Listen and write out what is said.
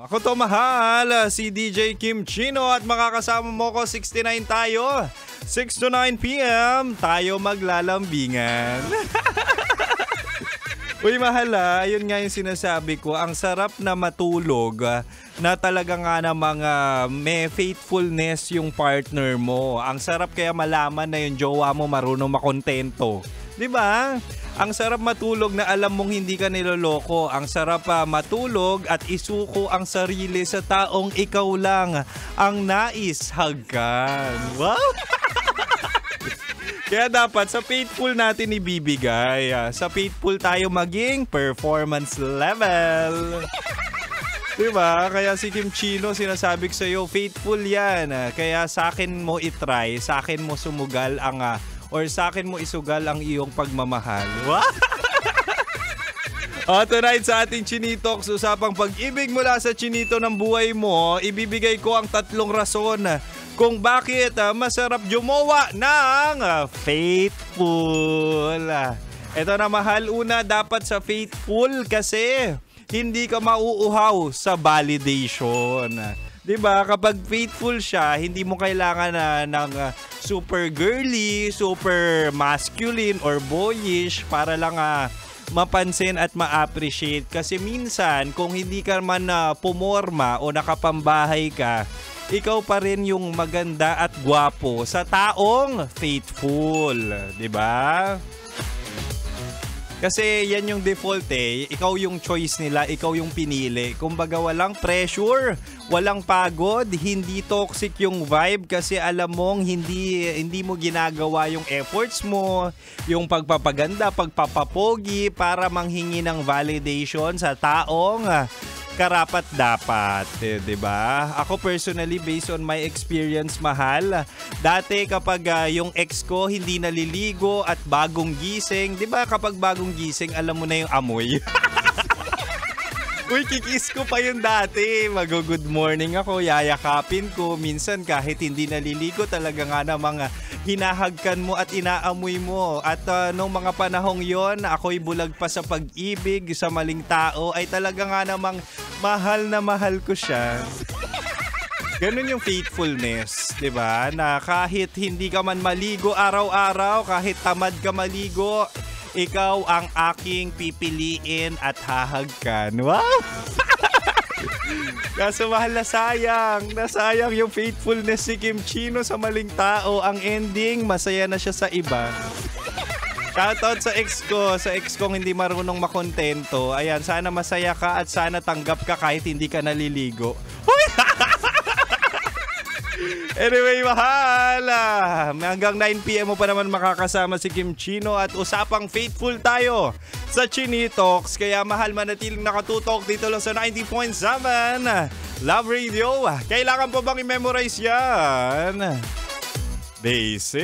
Ako to mahal, si DJ Kim Chino at makakasama mo ko 69 tayo. 6 to 9 p.m. tayo maglalambingan. Uy mahal yun nga yung sinasabi ko. Ang sarap na matulog na talaga nga namang may faithfulness yung partner mo. Ang sarap kaya malaman na yung jowa mo marunong makontento. Diba? Ang sarap matulog na alam mong hindi ka niloloko. Ang sarap matulog at isuko ang sarili sa taong ikaw lang ang nais hagkan. Wow! Kaya dapat sa faithful natin ibibigay. Sa faithful tayo maging performance level. Diba? Kaya si Kim Chino sinasabi ko sa'yo, faithful yan. Kaya sa akin mo itry, sa akin mo sumugal ang or sa akin mo isugal ang iyong pagmamahal. Tonight sa ating Chinitox, usapang pag-ibig mula sa chinito ng buhay mo, ibibigay ko ang 3 rason kung bakit masarap jumowa ng faithful. Ito na mahal, una dapat sa faithful kasi hindi ka mauuhaw sa validation. Diba? Kapag faithful siya, hindi mo kailangan ng super girly, super masculine or boyish para lang mapansin at ma-appreciate. Kasi minsan, kung hindi ka man pumorma o nakapambahay ka, ikaw pa rin yung maganda at gwapo sa taong faithful. Diba? Kasi yan yung default ikaw yung choice nila, ikaw yung pinili. Kumbaga walang pressure, walang pagod, hindi toxic yung vibe kasi alam mong hindi mo ginagawa yung efforts mo, yung pagpapaganda, pagpapapogi para manghingi ng validation sa taong karapat dapat, 'di ba? Ako personally based on my experience mahal, dati kapag yung ex ko hindi naliligo at bagong gising, 'di ba kapag bagong gising alam mo na yung amoy. Uy, kikis ko pa yun dati. Mag-good morning ako, yayakapin ko. Minsan kahit hindi naliligo talaga nga namang hinahagkan mo at inaamoy mo. At nung mga panahong yon, ako'y bulag pa sa pag-ibig sa maling tao, ay talaga nga namang mahal na mahal ko siya. Ganun yung faithfulness, 'di ba? Na kahit hindi ka man maligo araw-araw, kahit tamad ka maligo, ikaw ang aking pipiliin at hahagkan. Wow! Kaso mahal, nasayang yung faithfulness si Kim Chino sa maling tao. Ang ending, masaya na siya sa iba. Shoutout sa ex kong hindi marunong makontento. Ayan, sana masaya ka at sana tanggap ka kahit hindi ka naliligo. Anyway, mahal, hanggang 9 p.m. mo pa naman makakasama si Kim Chino at usapang faithful tayo sa Chinitox. Kaya mahal, manatiling nakatutok dito lang sa 90.7 Love Radio. Kailangan pa bang i-memorize yan? Basic.